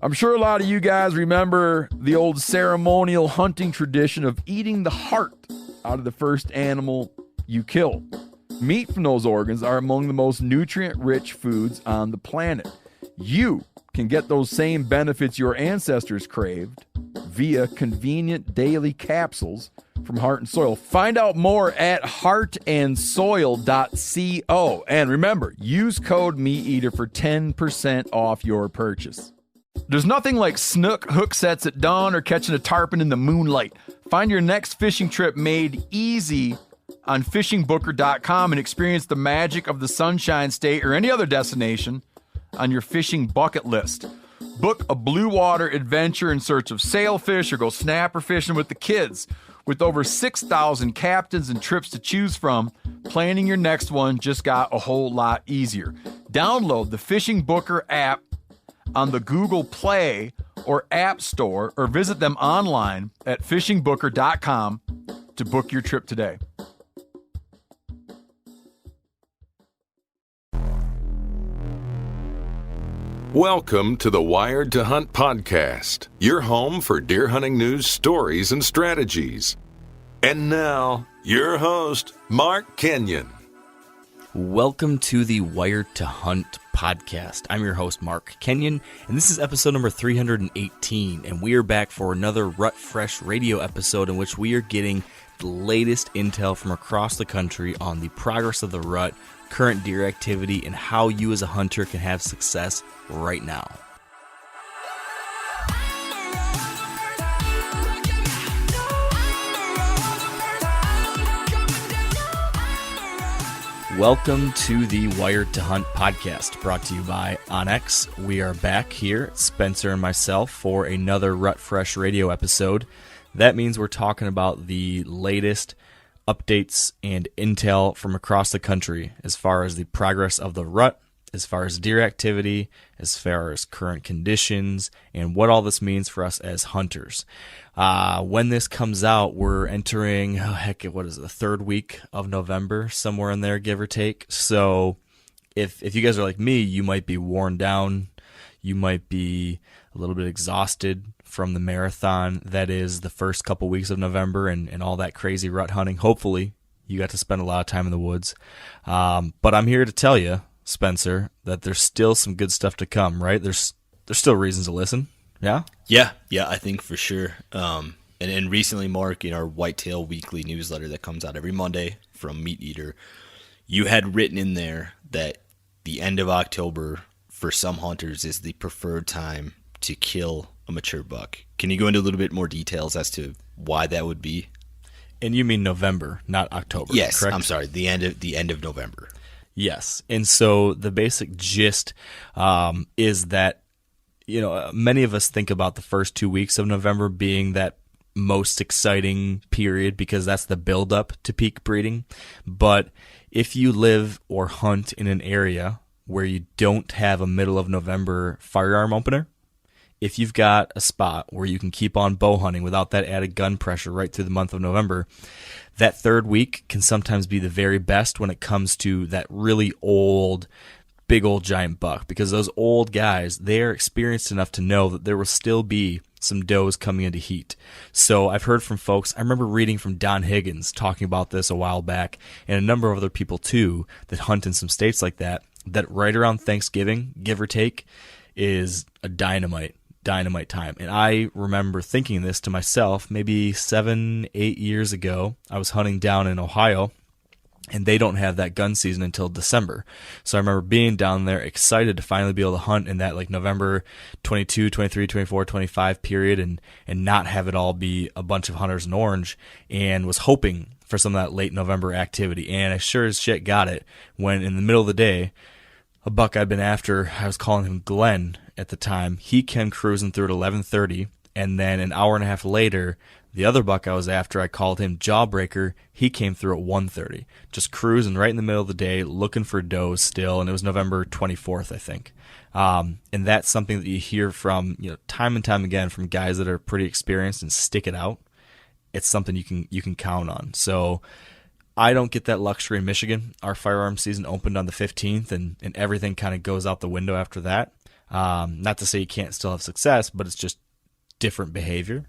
I'm sure a lot of you guys remember the old ceremonial hunting tradition of eating the heart out of the first animal you kill. Meat from those organs are among the most nutrient-rich foods on the planet. You can get those same benefits your ancestors craved via convenient daily capsules from Heart and Soil. Find out more at heartandsoil.co. And remember, use code MeatEater for 10% off your purchase. There's nothing like snook hook sets at dawn or catching a tarpon in the moonlight. Find your next fishing trip made easy on fishingbooker.com and experience the magic of the Sunshine State or any other destination on your fishing bucket list. Book a blue water adventure in search of sailfish or go snapper fishing with the kids. With over 6,000 captains and trips to choose from, planning your next one just got a whole lot easier. Download the Fishing Booker app on the Google Play or App Store or visit them online at fishingbooker.com to book your trip today. Welcome to the Wired to Hunt podcast, your home for deer hunting news, stories, and strategies. And now, your host, Mark Kenyon. Welcome to the Wired to Hunt podcast. I'm your host, Mark Kenyon, and this is episode number 318, and we are back for another Rut Fresh Radio episode in which we are getting the latest intel from across the country on the progress of the rut, current deer activity, and how you as a hunter can have success right now. Welcome to the Wired to Hunt podcast, brought to you by Onyx. We are back here, Spencer and myself, for another Rut Fresh Radio episode. That means we're talking about the latest updates and intel from across the country as far as the progress of the rut, as far as deer activity, as far as current conditions, and what all this means for us as hunters. When this comes out, we're entering, the third week of November, somewhere in there, give or take. So if you guys are like me, you might be worn down, you might be a little bit exhausted from the marathon that is the first couple weeks of November and all that crazy rut hunting. Hopefully, you got to spend a lot of time in the woods. But I'm here to tell you, Spencer, that there's still some good stuff to come, right? There's still reasons to listen. Yeah? Yeah, I think for sure. And recently, Mark, in our Whitetail Weekly newsletter that comes out every Monday from Meat Eater, you had written in there that the end of October for some hunters is the preferred time to kill a mature buck. Can you go into a little bit more details as to why that would be? And you mean November, not October? Yes, correct? I'm sorry, the end of November. Yes, and so the basic gist is that many of us think about the first 2 weeks of November being that most exciting period because that's the build-up to peak breeding. But if you live or hunt in an area where you don't have a middle of November firearm opener, if you've got a spot where you can keep on bow hunting without that added gun pressure right through the month of November, that third week can sometimes be the very best when it comes to that really old, big old giant buck, because those old guys, they're experienced enough to know that there will still be some does coming into heat. So I've heard from folks, I remember reading from Don Higgins talking about this a while back, and a number of other people too that hunt in some states like that right around Thanksgiving, give or take, is a dynamite time. And I remember thinking this to myself maybe 7-8 years ago. I was hunting down in Ohio, and they don't have that gun season until December. So I remember being down there excited to finally be able to hunt in that like November 22, 23, 24, 25 period and not have it all be a bunch of hunters in orange, and was hoping for some of that late November activity. And I sure as shit got it when in the middle of the day, a buck I'd been after, I was calling him Glenn at the time, he came cruising through at 11:30, and then an hour and a half later, the other buck I was after, I called him Jawbreaker, he came through at 1:30, just cruising right in the middle of the day, looking for does still, and it was November 24th, I think. And that's something that you hear from, time and time again from guys that are pretty experienced and stick it out. It's something you can count on. So I don't get that luxury in Michigan. Our firearm season opened on the 15th, and everything kind of goes out the window after that. Not to say you can't still have success, but it's just different behavior.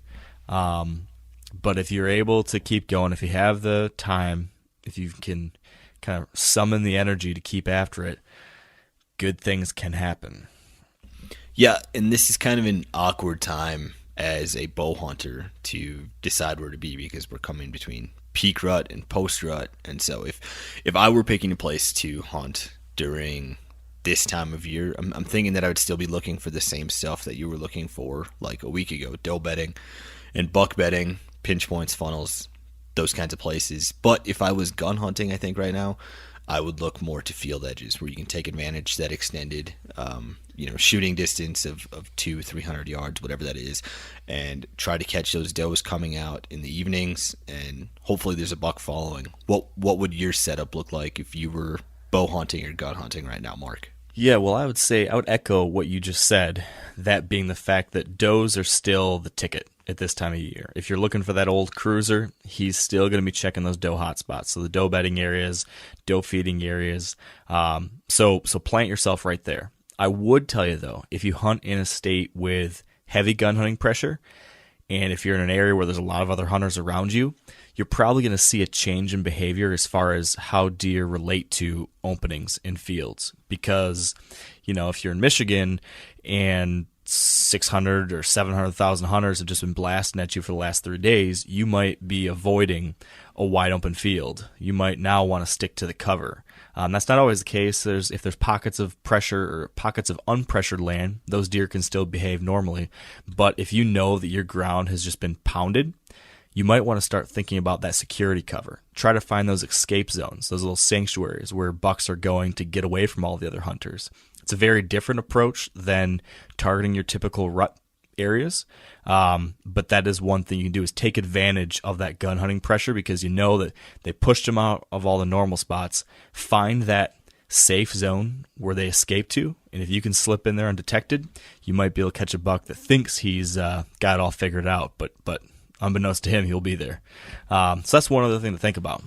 But if you're able to keep going, if you have the time, if you can kind of summon the energy to keep after it, good things can happen. Yeah, and this is kind of an awkward time as a bow hunter to decide where to be, because we're coming between peak rut and post rut. And so if I were picking a place to hunt during this time of year, I'm thinking that I would still be looking for the same stuff that you were looking for like a week ago: doe bedding and buck bedding, pinch points, funnels, those kinds of places. But if I was gun hunting, I think right now I would look more to field edges where you can take advantage of that extended shooting distance of 200-300 yards, whatever that is, and try to catch those does coming out in the evenings, and hopefully there's a buck following. What would your setup look like if you were bow hunting or gun hunting right now, Mark? Yeah, well, I would echo what you just said, that being the fact that does are still the ticket at this time of year. If you're looking for that old cruiser, he's still going to be checking those doe hotspots. So the doe bedding areas, doe feeding areas. So plant yourself right there. I would tell you, though, if you hunt in a state with heavy gun hunting pressure, and if you're in an area where there's a lot of other hunters around you, you're probably going to see a change in behavior as far as how deer relate to openings in fields. Because, if you're in Michigan and 600 or 700,000 hunters have just been blasting at you for the last 3 days, you might be avoiding a wide open field. You might now want to stick to the cover. That's not always the case. If there's pockets of pressure or pockets of unpressured land, those deer can still behave normally. But if you know that your ground has just been pounded, you might want to start thinking about that security cover. Try to find those escape zones, those little sanctuaries where bucks are going to get away from all the other hunters. It's a very different approach than targeting your typical rut areas, but that is one thing you can do, is take advantage of that gun hunting pressure, because you know that they pushed them out of all the normal spots. Find that safe zone where they escape to, and if you can slip in there undetected, you might be able to catch a buck that thinks he's got it all figured out, but unbeknownst to him, he'll be there. So that's one other thing to think about.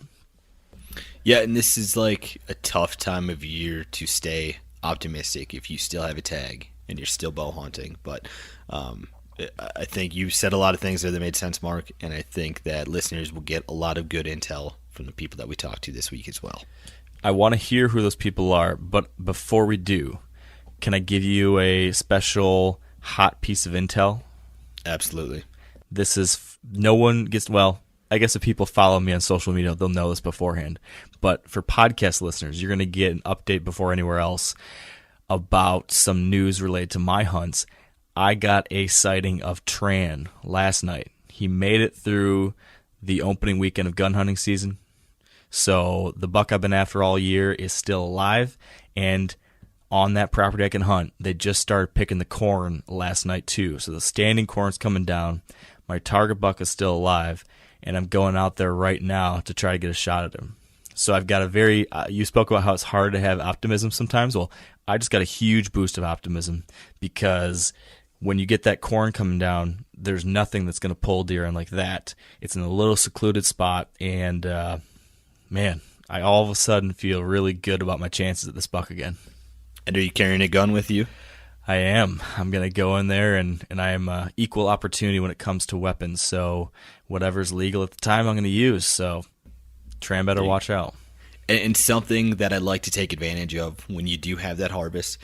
Yeah, and this is like a tough time of year to stay optimistic if you still have a tag and you're still bow hunting. But I think you said a lot of things there that made sense, Mark, and I think that listeners will get a lot of good intel from the people that we talked to this week as well. I want to hear who those people are, but before we do, can I give you a special hot piece of intel? Absolutely. This is, no one gets, well, I guess if people follow me on social media, they'll know this beforehand. But for podcast listeners, you're going to get an update before anywhere else about some news related to my hunts. I got a sighting of Tran last night. He made it through the opening weekend of gun hunting season. So the buck I've been after all year is still alive. And on that property I can hunt, they just started picking the corn last night too. So the standing corn's coming down. My target buck is still alive. And I'm going out there right now to try to get a shot at him. So I've got a very, you spoke about how it's hard to have optimism sometimes. Well, I just got a huge boost of optimism, because when you get that corn coming down, there's nothing that's going to pull deer in like that. It's in a little secluded spot, and man, I all of a sudden feel really good about my chances at this buck again. And are you carrying a gun with you? I am. I'm going to go in there, and I am equal opportunity when it comes to weapons. So whatever's legal at the time, I'm going to use. So Tran better watch out. And something that I'd like to take advantage of when you do have that harvest.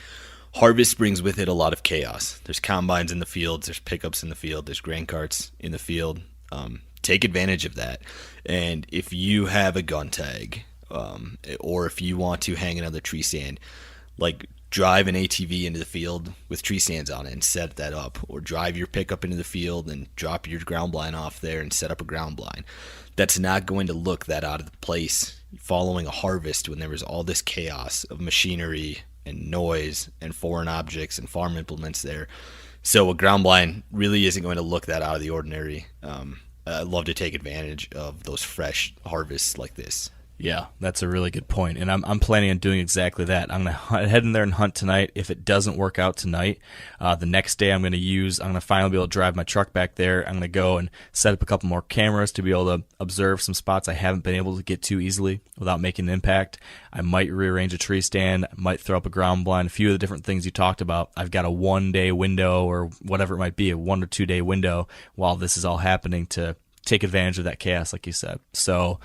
Harvest brings with it a lot of chaos. There's combines in the fields, there's pickups in the field, there's grain carts in the field. Take advantage of that. And if you have a gun tag, or if you want to hang another tree stand, like drive an ATV into the field with tree stands on it and set that up, or drive your pickup into the field and drop your ground blind off there and set up a ground blind. That's not going to look that out of place following a harvest when there was all this chaos of machinery and noise and foreign objects and farm implements there. So a ground blind really isn't going to look that out of the ordinary. I love to take advantage of those fresh harvests like this. Yeah, that's a really good point, and I'm planning on doing exactly that. I'm going to head in there and hunt tonight. If it doesn't work out tonight, the next day I'm going to finally be able to drive my truck back there. I'm going to go and set up a couple more cameras to be able to observe some spots I haven't been able to get to easily without making an impact. I might rearrange a tree stand, I might throw up a ground blind, a few of the different things you talked about. I've got a 1-day window or whatever it might be, a 1 or 2 day window while this is all happening to take advantage of that chaos, like you said. So,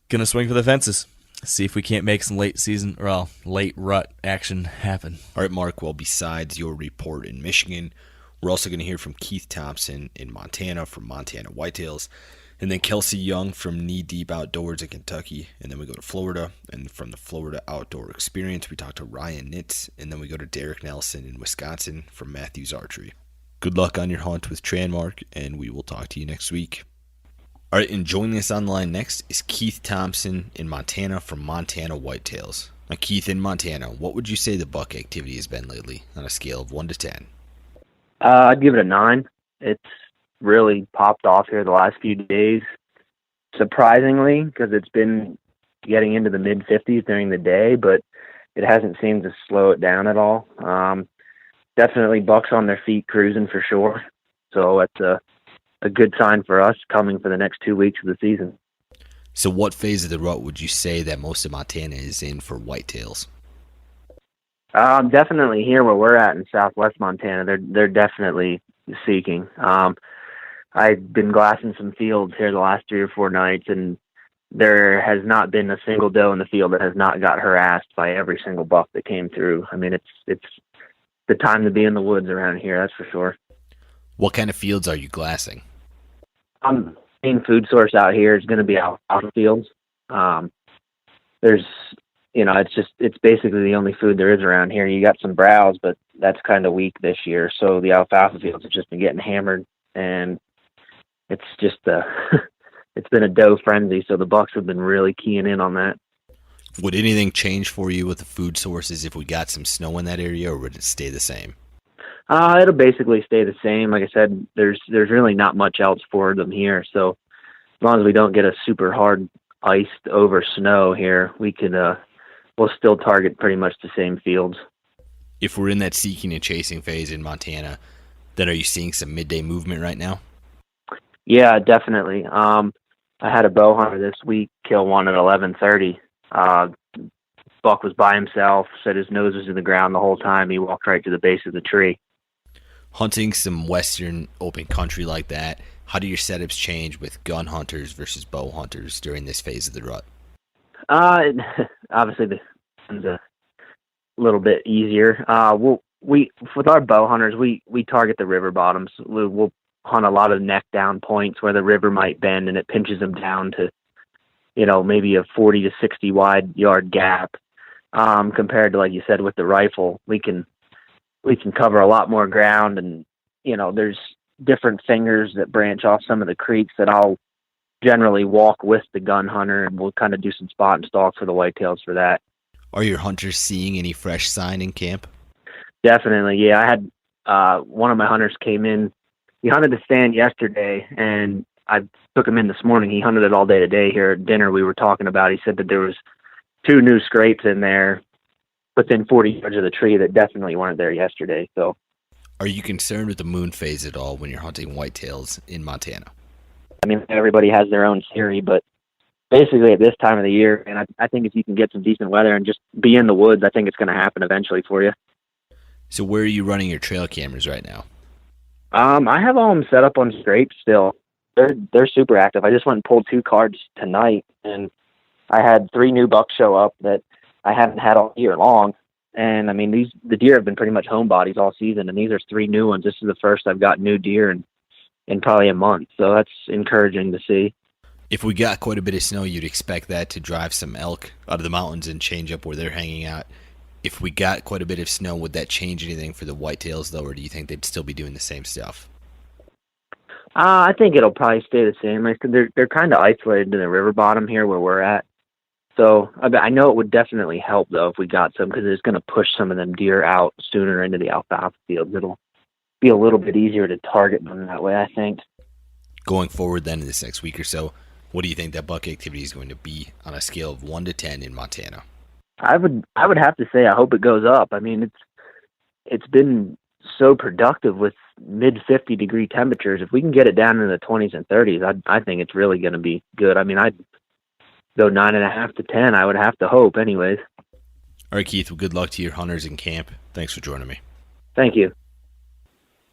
gonna swing for the fences. See if we can't make some late rut action happen. All right, Mark. Well, besides your report in Michigan, we're also going to hear from Keith Thompson in Montana from Montana Whitetails, and then Kelsey Young from Knee Deep Outdoors in Kentucky, and then we go to Florida, and from the Florida Outdoor Experience, we talk to Ryan Nitz, and then we go to Derek Nelson in Wisconsin from Mathews Archery. Good luck on your hunt with Trey and Mark, and we will talk to you next week. All right, and joining us on the line next is Keith Thompson in Montana from Montana Whitetails. Now, Keith, in Montana, what would you say the buck activity has been lately on a scale of 1 to 10? I'd give it a 9. It's really popped off here the last few days, surprisingly, because it's been getting into the mid-50s during the day, but it hasn't seemed to slow it down at all. Definitely bucks on their feet cruising for sure, so it's a good sign for us coming for the next 2 weeks of the season. So what phase of the rut would you say that most of Montana is in for whitetails? Definitely here where we're at in southwest Montana, they're definitely seeking. I've been glassing some fields here the last 3 or 4 nights, and there has not been a single doe in the field that has not got harassed by every single buck that came through. I mean, it's the time to be in the woods around here, that's for sure. What kind of fields are you glassing? Main food source out here is going to be alfalfa fields. There's, it's basically the only food there is around here. You got some browse, but that's kind of weak this year. So the alfalfa fields have just been getting hammered, and it's just it's been a doe frenzy. So the bucks have been really keying in on that. Would anything change for you with the food sources if we got some snow in that area, or would it stay the same? It'll basically stay the same. Like I said, there's really not much else for them here. So as long as we don't get a super hard iced over snow here, we can we'll still target pretty much the same fields. If we're in that seeking and chasing phase in Montana, then are you seeing some midday movement right now? Yeah, definitely. I had a bow hunter this week kill one at 11:30. Buck was by himself, said his nose was in the ground the whole time. He walked right to the base of the tree. Hunting some western open country like that, how do your setups change with gun hunters versus bow hunters during this phase of the rut? Obviously, the gun's a little bit easier. We with our bow hunters, we target the river bottoms. We'll hunt a lot of neck down points where the river might bend and it pinches them down to, maybe a 40 to 60 wide yard gap. Compared to, like you said, with the rifle, we can cover a lot more ground, and there's different fingers that branch off some of the creeks that I'll generally walk with the gun hunter, and we'll kind of do some spot and stalk for the whitetails for that. Are your hunters seeing any fresh sign in camp? Definitely, yeah. I had one of my hunters came in. He hunted the stand yesterday, and I took him in this morning. He hunted it all day today. Here at dinner, we were talking about. He said that there was 2 new scrapes in there within 40 yards of the tree that definitely weren't there yesterday. So, are you concerned with the moon phase at all when you're hunting whitetails in Montana? I mean, everybody has their own theory, but basically at this time of the year, and I think if you can get some decent weather and just be in the woods, I think it's going to happen eventually for you. So where are you running your trail cameras right now? I have all of them set up on scrapes still. They're super active. I just went and pulled 2 cards tonight, and I had 3 new bucks show up that I haven't had all year long. And I mean, the deer have been pretty much homebodies all season, and these are 3 new ones. This is the first I've got new deer in probably a month. So that's encouraging to see. If we got quite a bit of snow, you'd expect that to drive some elk out of the mountains and change up where they're hanging out. If we got quite a bit of snow, would that change anything for the whitetails, though, or do you think they'd still be doing the same stuff? I think it'll probably stay the same. Like, they're kind of isolated to the river bottom here where we're at. So I know it would definitely help, though, if we got some, because it's going to push some of them deer out sooner into the alfalfa fields. It'll be a little bit easier to target them that way, I think. Going forward then in this next week or so, What do you think that buck activity is going to be on a scale of 1 to 10 in Montana? I would have to say I hope it goes up. I mean, it's been so productive with mid 50-degree temperatures. If we can get it down in the 20s and 30s, I think it's really going to be good. I mean, I'd go 9.5 to 10. I would have to hope, anyways. All right, Keith. Well, good luck to your hunters in camp. Thanks for joining me. Thank you.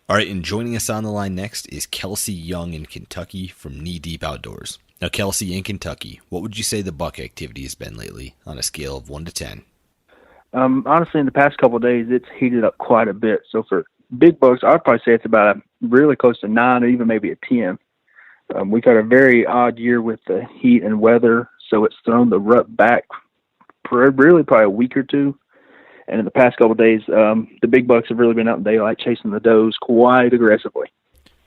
All right, and joining us on the line next is Kelsey Young in Kentucky from Knee Deep Outdoors. Now, Kelsey, in Kentucky, what would you say the buck activity has been lately on a scale of 1 to 10? Honestly, in the past couple of days, it's heated up quite a bit. So for big bucks, I'd probably say it's about really close to 9 or even maybe a 10. We've had a very odd year with the heat and weather, so it's thrown the rut back for really probably a week or two. And in the past couple of days, the big bucks have really been out in daylight chasing the does quite aggressively.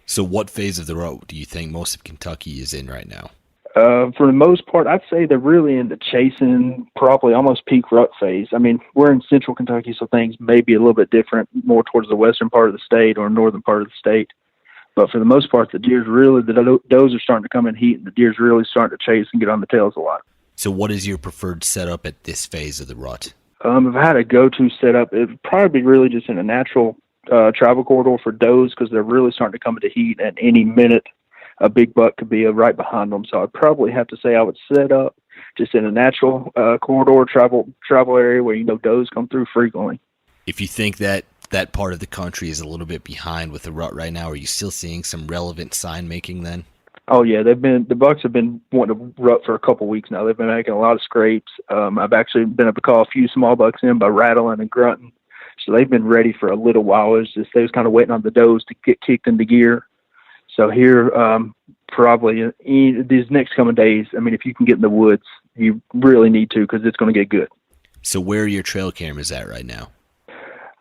So what phase of the rut do you think most of Kentucky is in right now? For the most part, I'd say they're really into chasing probably almost peak rut phase. I mean, we're in central Kentucky, so things may be a little bit different, more towards the western part of the state or northern part of the state. But for the most part, the does are starting to come in heat, and the deer's really starting to chase and get on the tails a lot. So what is your preferred setup at this phase of the rut? If I had a go-to setup, it would probably be really just in a natural travel corridor for does, because they're really starting to come into heat. At any minute, a big buck could be right behind them. So I'd probably have to say I would set up just in a natural corridor travel area where does come through frequently. If you think that part of the country is a little bit behind with the rut right now, are you still seeing some relevant sign making then? Oh yeah, the bucks have been wanting to rut for a couple weeks now. They've been making a lot of scrapes. I've actually been able to call a few small bucks in by rattling and grunting. So they've been ready for a little while. It's just they was kind of waiting on the does to get kicked into gear. So here, probably these next coming days, I mean, if you can get in the woods, you really need to, because it's going to get good. So where are your trail cameras at right now?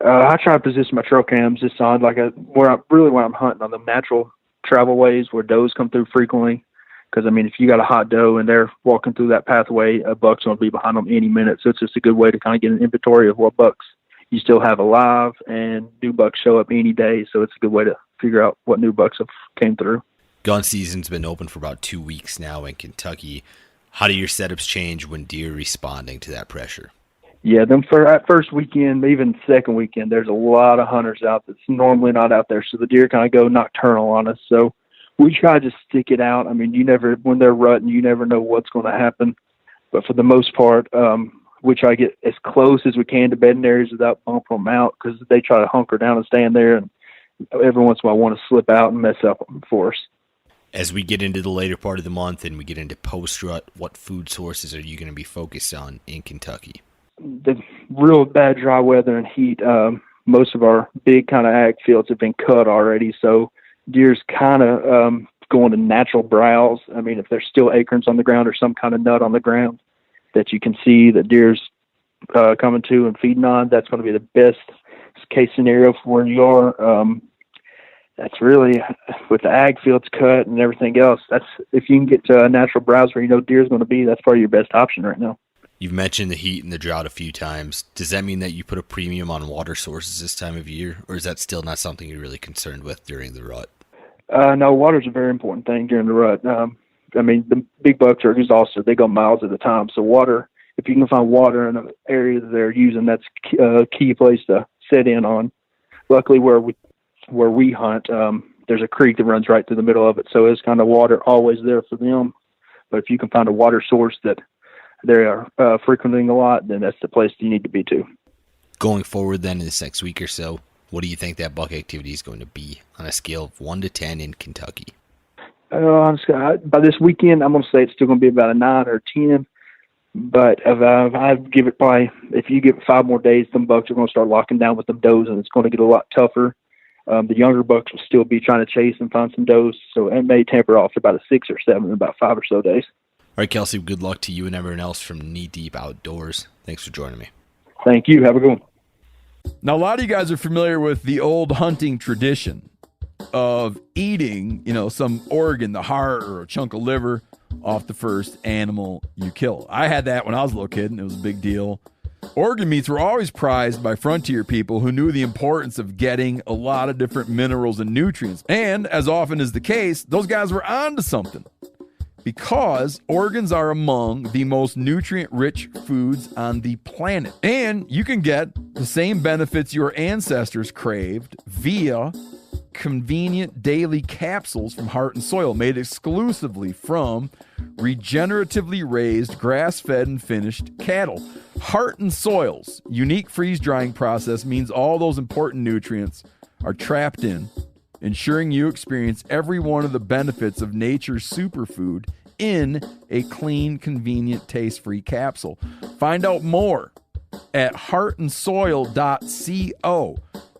I try to position my trail cams just on where I'm hunting on the natural travel ways where does come through frequently. Because, I mean, if you got a hot doe and they're walking through that pathway, a buck's going to be behind them any minute. So it's just a good way to kind of get an inventory of what bucks you still have alive, and new bucks show up any day. So it's a good way to figure out what new bucks have came through. Gun season's been open for about 2 weeks now in Kentucky. How do your setups change when deer are responding to that pressure? Yeah, for that first weekend, even second weekend, there's a lot of hunters out that's normally not out there. So the deer kind of go nocturnal on us. So we try to just stick it out. I mean, when they're rutting, you never know what's going to happen. But for the most part, we try to get as close as we can to bedding areas without bumping them out, because they try to hunker down and stand there, and every once in a while want to slip out and mess up for us. As we get into the later part of the month and we get into post-rut, what food sources are you going to be focused on in Kentucky? The real bad dry weather and heat, most of our big kind of ag fields have been cut already, so deer's kind of going to natural browse. I mean, if there's still acorns on the ground or some kind of nut on the ground that you can see that deer's coming to and feeding on, that's going to be the best case scenario for where you are. That's really, with the ag fields cut and everything else, that's, if you can get to a natural browse where deer's going to be, that's probably your best option right now. You've mentioned the heat and the drought a few times. Does that mean that you put a premium on water sources this time of year, or is that still not something you're really concerned with during the rut? No, water's a very important thing during the rut. I mean, the big bucks are exhausted. They go miles at a time. So water, if you can find water in an area that they're using, that's a key place to set in on. Luckily, where we hunt, there's a creek that runs right through the middle of it. So it's kind of water always there for them. But if you can find a water source that they are frequenting a lot, then that's the place you need to be to. Going forward then in this next week or so, what do you think that buck activity is going to be on a scale of 1 to 10 in Kentucky? Honestly, by this weekend, I'm going to say it's still going to be about a 9 or a 10. But I'd give it probably, if you give it 5 more days, them bucks are going to start locking down with them does, and it's going to get a lot tougher. The younger bucks will still be trying to chase and find some does, so it may temper off to about a 6 or 7 in about 5 or so days. All right, Kelsey, good luck to you and everyone else from Knee Deep Outdoors. Thanks for joining me. Thank you. Have a good one. Now, a lot of you guys are familiar with the old hunting tradition of eating, some organ, the heart or a chunk of liver off the first animal you kill. I had that when I was a little kid, and it was a big deal. Organ meats were always prized by frontier people who knew the importance of getting a lot of different minerals and nutrients. And as often is the case, those guys were onto something. because organs are among the most nutrient-rich foods on the planet. And you can get the same benefits your ancestors craved via convenient daily capsules from Heart and Soil, made exclusively from regeneratively raised, grass-fed, and finished cattle. Heart and Soil's unique freeze-drying process means all those important nutrients are trapped in, ensuring you experience every one of the benefits of nature's superfood in a clean, convenient, taste-free capsule. Find out more at heartandsoil.co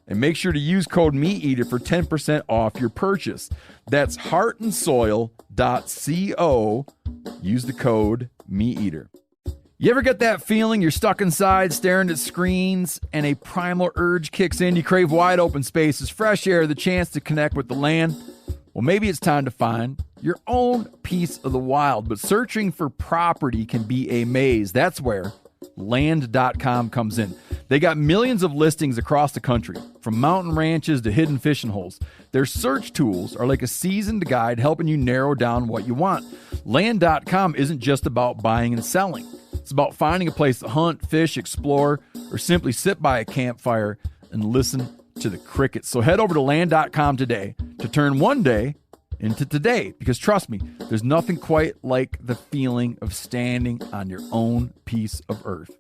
and make sure to use code MeatEater for 10% off your purchase. That's heartandsoil.co. Use the code MeatEater. You ever get that feeling you're stuck inside staring at screens and a primal urge kicks in? You crave wide open spaces, fresh air, the chance to connect with the land. Well, maybe it's time to find your own piece of the wild, but searching for property can be a maze. That's where land.com comes in. They got millions of listings across the country, from mountain ranches to hidden fishing holes. Their search tools are like a seasoned guide helping you narrow down what you want. Land.com isn't just about buying and selling. It's about finding a place to hunt, fish, explore, or simply sit by a campfire and listen to the crickets. So head over to land.com today to turn one day into today, because trust me, there's nothing quite like the feeling of standing on your own piece of earth.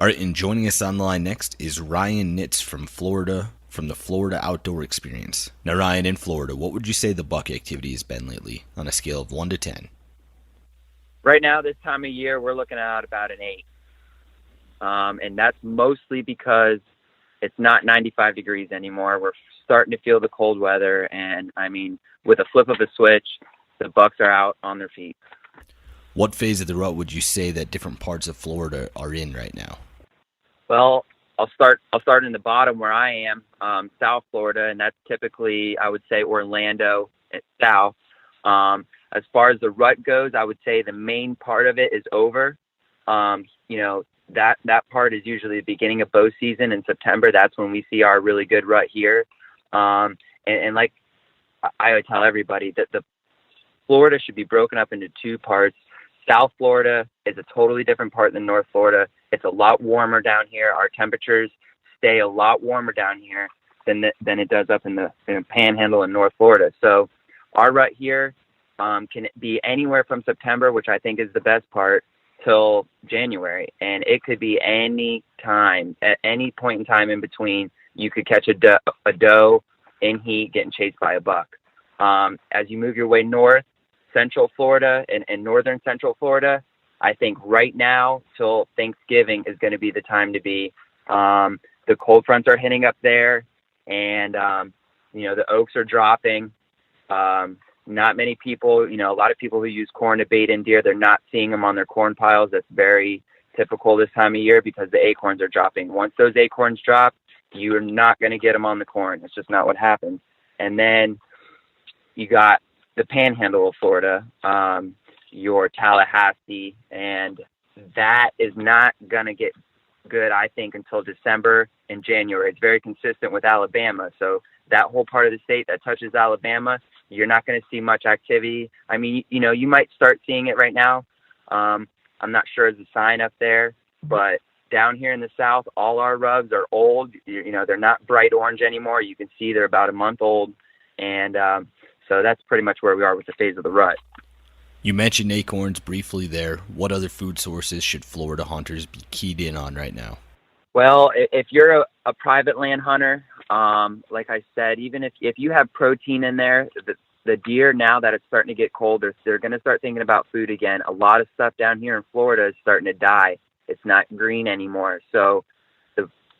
All right, and joining us on the line next is Ryan Nitz from Florida, from the Florida Outdoor Experience. Now, Ryan, in Florida, what would you say the buck activity has been lately on a scale of 1 to 10? Right now, this time of year, we're looking at about an 8. And that's mostly because it's not 95 degrees anymore. We're starting to feel the cold weather. And, I mean, with a flip of a switch, the bucks are out on their feet. What phase of the rut would you say that different parts of Florida are in right now? Well, I'll start in the bottom where I am, South Florida, and that's typically, I would say, Orlando and south. As far as the rut goes, I would say the main part of it is over. That part is usually the beginning of bow season in September. That's when we see our really good rut here. And like I would tell everybody, that the Florida should be broken up into 2 parts. South Florida is a totally different part than North Florida. It's a lot warmer down here. Our temperatures stay a lot warmer down here than it does up in the Panhandle in North Florida. So our rut here can be anywhere from September, which I think is the best part, till January. And it could be any time, at any point in time in between, you could catch a doe in heat getting chased by a buck. As you move your way north, Central Florida and northern Central Florida, I think right now till Thanksgiving is going to be the time to be. The cold fronts are hitting up there, and the oaks are dropping. Not many people, a lot of people who use corn to bait in deer, they're not seeing them on their corn piles. That's very typical this time of year because the acorns are dropping. Once those acorns drop, you're not going to get them on the corn. It's just not what happens. And then you got the Panhandle of Florida, your Tallahassee, and that is not going to get good, I think, until December and January. It's very consistent with Alabama. So that whole part of the state that touches Alabama, you're not going to see much activity. I mean, you might start seeing it right now. I'm not sure it's a sign up there, but down here in the South, all our rubs are old. They're not bright orange anymore. You can see they're about a month old. And so that's pretty much where we are with the phase of the rut. You mentioned acorns briefly there. What other food sources should Florida hunters be keyed in on right now? Well, if you're a private land hunter, like I said, even if you have protein in there, the deer, now that it's starting to get cold, they're going to start thinking about food again. A lot of stuff down here in Florida is starting to die. It's not green anymore. So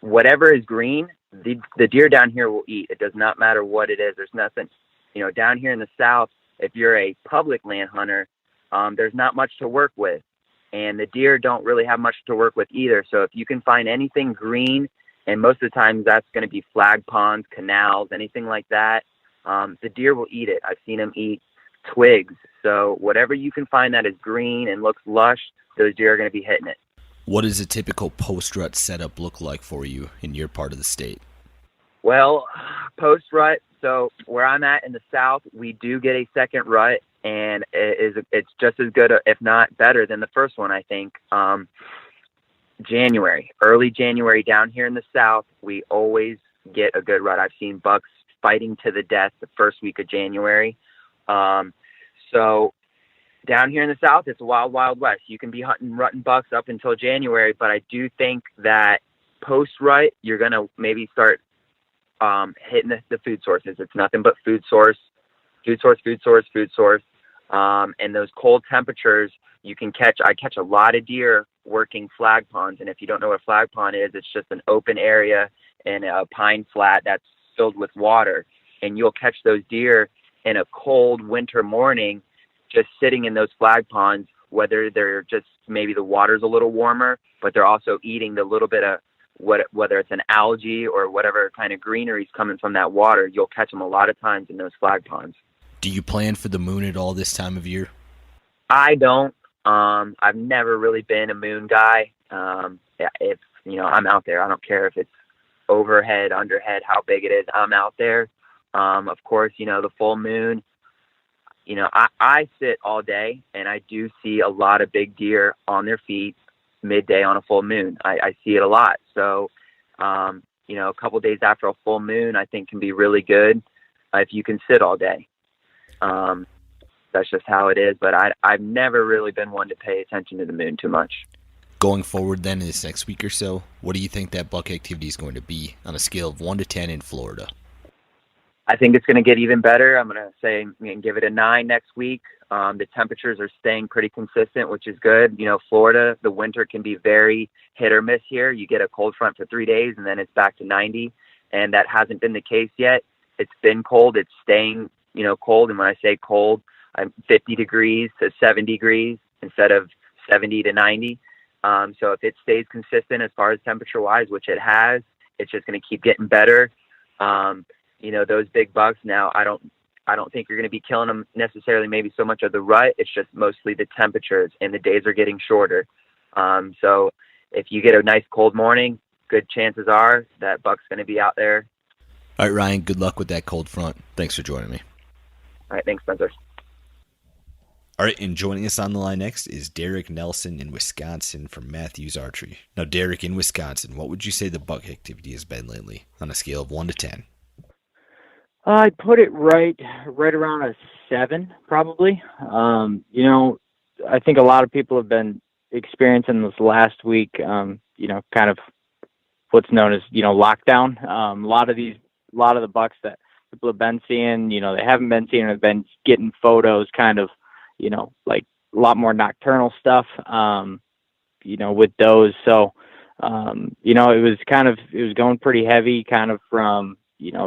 whatever is green, the deer down here will eat. It does not matter what it is. There's nothing, down here in the South, if you're a public land hunter, there's not much to work with. And the deer don't really have much to work with either. So if you can find anything green, and most of the time that's going to be flag ponds, canals, anything like that, the deer will eat it. I've seen them eat twigs. So whatever you can find that is green and looks lush, those deer are going to be hitting it. What does a typical post-rut setup look like for you in your part of the state? Well, post-rut, So where I'm at in the South, we do get a second rut, and it's just as good, if not better than the first one, I think. Early January down here in the South, we always get a good rut. I've seen bucks fighting to the death the first week of January. So down here in the South, it's a wild, wild west. You can be rutting bucks up until January, but I do think that post-rut, you're going to maybe start hitting the food sources. It's nothing but food source. And those cold temperatures, I catch a lot of deer working flag ponds. And if you don't know what a flag pond is, it's just an open area in a pine flat that's filled with water. And you'll catch those deer in a cold winter morning, just sitting in those flag ponds, whether they're just, maybe the water's a little warmer, but they're also eating the little bit of whether it's an algae or whatever kind of greenery is coming from that water. You'll catch them a lot of times in those flag ponds. Do you plan for the moon at all this time of year? I don't. I've never really been a moon guy. If I'm out there. I don't care if it's overhead, underhead, how big it is. I'm out there. Of course, the full moon. I sit all day, and I do see a lot of big deer on their feet midday on a full moon. I see it a lot. So, a couple of days after a full moon, I think can be really good if you can sit all day. That's just how it is. But I've never really been one to pay attention to the moon too much. Going forward then in this next week or so, what do you think that buck activity is going to be on a scale of 1 to 10 in Florida? I think it's going to get even better. I'm going to say I'm going to give it a 9 next week. The temperatures are staying pretty consistent, which is good. Florida, the winter can be very hit or miss here. You get a cold front for 3 days, and then it's back to 90, and that hasn't been the case yet. It's been cold. It's staying, cold, and when I say cold, I'm 50 degrees to 70 degrees instead of 70 to 90. So if it stays consistent as far as temperature-wise, which it has, it's just going to keep getting better. Those big bucks now, I don't think you're going to be killing them necessarily, maybe so much of the rut. It's just mostly the temperatures, and the days are getting shorter. So if you get a nice cold morning, good chances are that buck's going to be out there. All right, Ryan, good luck with that cold front. Thanks for joining me. All right, thanks, Spencer. All right, and joining us on the line next is Derek Nelson in Wisconsin from Mathews Archery. Now, Derek, in Wisconsin, what would you say the buck activity has been lately on a scale of 1 to 10? I'd put it right around a 7, probably. I think a lot of people have been experiencing this last week, kind of what's known as, lockdown. A lot of the bucks that people have been seeing, they haven't been seeing, have been getting photos kind of, like a lot more nocturnal stuff, with those. So, it was going pretty heavy kind of from,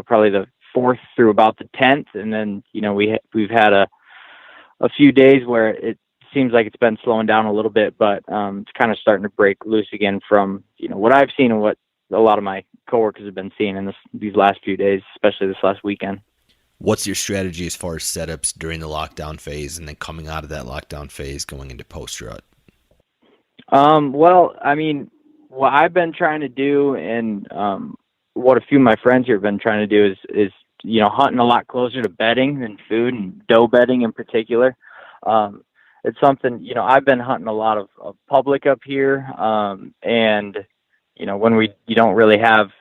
probably the 4th through about the 10th. And then, we've had a few days where it seems like it's been slowing down a little bit, but it's kind of starting to break loose again from, what I've seen and what a lot of my coworkers have been seeing in these last few days, especially this last weekend. What's your strategy as far as setups during the lockdown phase and then coming out of that lockdown phase going into post-rut? Well, I mean, what I've been trying to do and what a few of my friends here have been trying to do is hunting a lot closer to bedding than food, and doe bedding in particular. It's something, I've been hunting a lot of public up here. And, when you don't really have,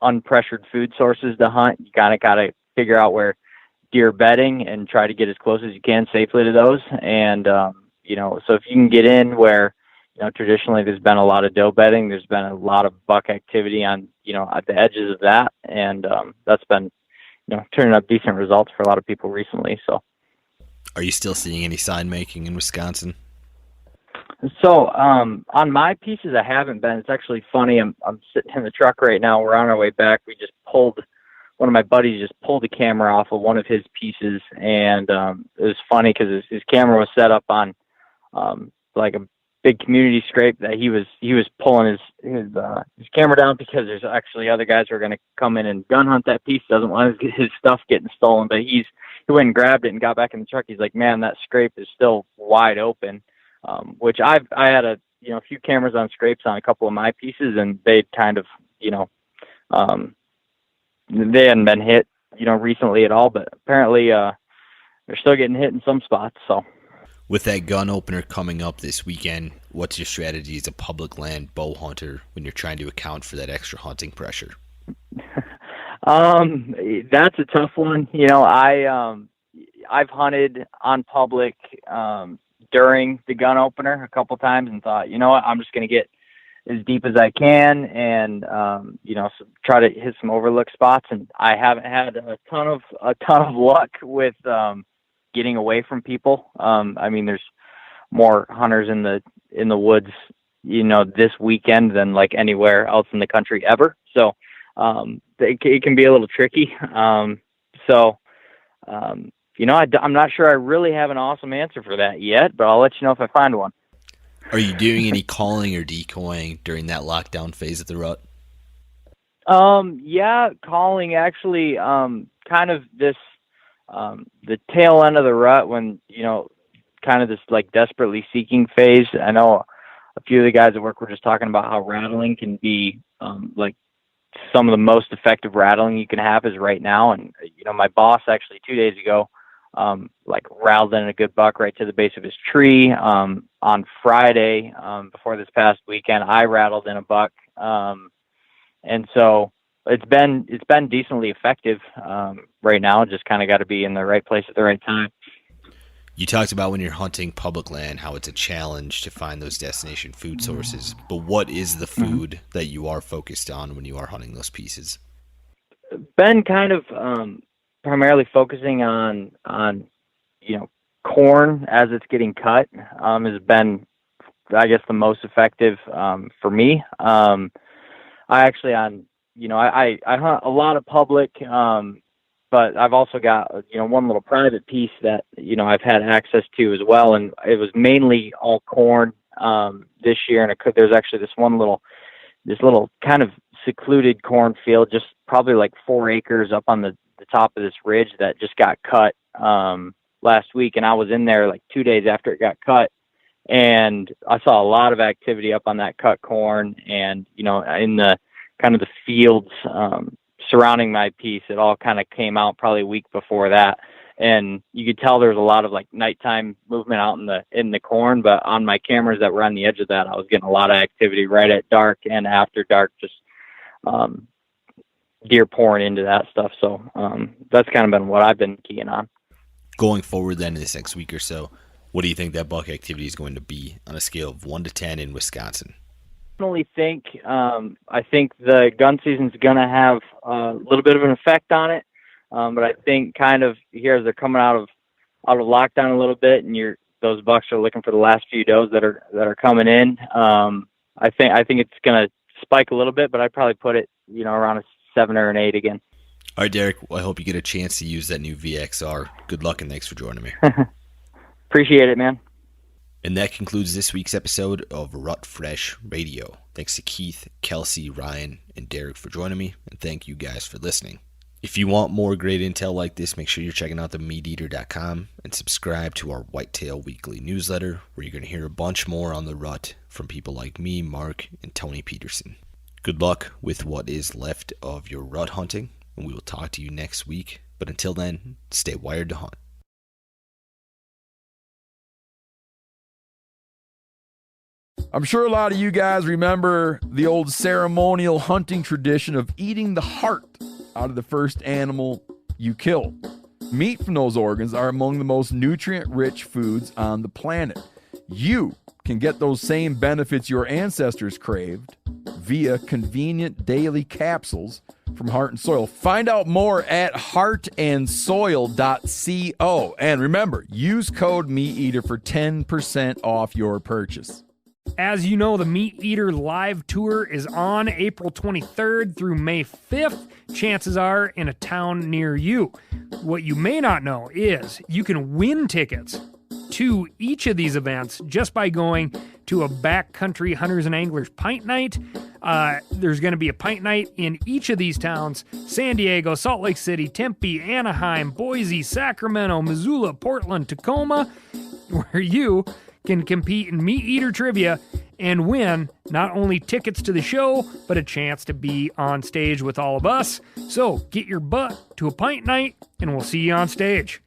unpressured food sources to hunt, you kind of got to figure out where deer bedding and try to get as close as you can safely to those. And, so if you can get in where, traditionally there's been a lot of doe bedding, there's been a lot of buck activity on, at the edges of that. And that's been, turning up decent results for a lot of people recently. So, are you still seeing any sign making in Wisconsin? So on my pieces, I haven't been. It's actually funny. I'm sitting in the truck right now. We're on our way back. One of my buddies just pulled the camera off of one of his pieces, and it was funny because his camera was set up on like a big community scrape that he was pulling his camera down because there's actually other guys who are going to come in and gun hunt that piece. Doesn't want his stuff getting stolen, but he went and grabbed it and got back in the truck. He's like, man, that scrape is still wide open. Which I had a few cameras on scrapes on a couple of my pieces, and they'd kind of they hadn't been hit recently at all, but apparently they're still getting hit in some spots. So with that gun opener coming up this weekend, what's your strategy as a public land bow hunter when you're trying to account for that extra hunting pressure? That's a tough one. I've hunted on public during the gun opener a couple times and thought, you know what, I'm just going to get as deep as I can and try to hit some overlook spots. And I haven't had a ton of luck with getting away from people. There's more hunters in the woods, this weekend than like anywhere else in the country ever. So it can be a little tricky. I'm not sure I really have an awesome answer for that yet, but I'll let you know if I find one. Are you doing any calling or decoying during that lockdown phase of the rut? Yeah, calling actually, kind of this, the tail end of the rut when, kind of this like desperately seeking phase. I know a few of the guys at work were just talking about how rattling can be, like some of the most effective rattling you can have is right now. And, my boss actually 2 days ago, rattled in a good buck right to the base of his tree. On Friday, before this past weekend, I rattled in a buck. And so it's been decently effective, right now. Just kind of got to be in the right place at the right time. You talked about when you're hunting public land, how it's a challenge to find those destination food sources, but what is the food that you are focused on when you are hunting those pieces? Been kind of, primarily focusing on corn as it's getting cut, has been, I guess, the most effective, for me. I actually I hunt a lot of public, but I've also got, one little private piece that, I've had access to as well. And it was mainly all corn, this year. And there's actually this little kind of secluded cornfield, just probably like 4 acres up on the top of this ridge that just got cut, last week. And I was in there like 2 days after it got cut. And I saw a lot of activity up on that cut corn and, in the kind of the fields, surrounding my piece. It all kind of came out probably a week before that. And you could tell there was a lot of like nighttime movement out in the corn, but on my cameras that were on the edge of that, I was getting a lot of activity right at dark and after dark, just, deer pouring into that stuff. So, that's kind of been what I've been keying on. Going forward then in this next week or so, what do you think that buck activity is going to be on a scale of 1 to 10 in Wisconsin? I think the gun season's going to have a little bit of an effect on it. But I think kind of here as they're coming out of lockdown a little bit and those bucks are looking for the last few does that are coming in. I think it's going to spike a little bit, but I'd probably put it, around a 7 or an 8 again. All right, Derek, well, I hope you get a chance to use that new VXR. Good luck and thanks for joining me. Appreciate it, man. And that concludes this week's episode of Rut Fresh Radio. Thanks to Keith, Kelsey, Ryan, and Derek for joining me, and thank you guys for listening. If you want more great intel like this, make sure you're checking out themeateater.com and subscribe to our Whitetail Weekly newsletter, where you're going to hear a bunch more on the rut from people like me, Mark, and Tony Peterson. Good luck with what is left of your rut hunting, and we will talk to you next week. But until then, stay wired to hunt. I'm sure a lot of you guys remember the old ceremonial hunting tradition of eating the heart out of the first animal you kill. Meat from those organs are among the most nutrient-rich foods on the planet. You can get those same benefits your ancestors craved via convenient daily capsules from Heart and Soil. Find out more at heartandsoil.co. And remember, use code MeatEater for 10% off your purchase. As you know, the Meat Eater live tour is on April 23rd through May 5th. Chances are in a town near you. What you may not know is you can win tickets to each of these events just by going to a backcountry hunters and anglers pint night. There's going to be a pint night in each of these towns: San Diego, Salt Lake City, Tempe, Anaheim, Boise, Sacramento, Missoula, Portland, Tacoma, where you can compete in Meat Eater trivia and win not only tickets to the show, but a chance to be on stage with all of us. So get your butt to a pint night, and we'll see you on stage.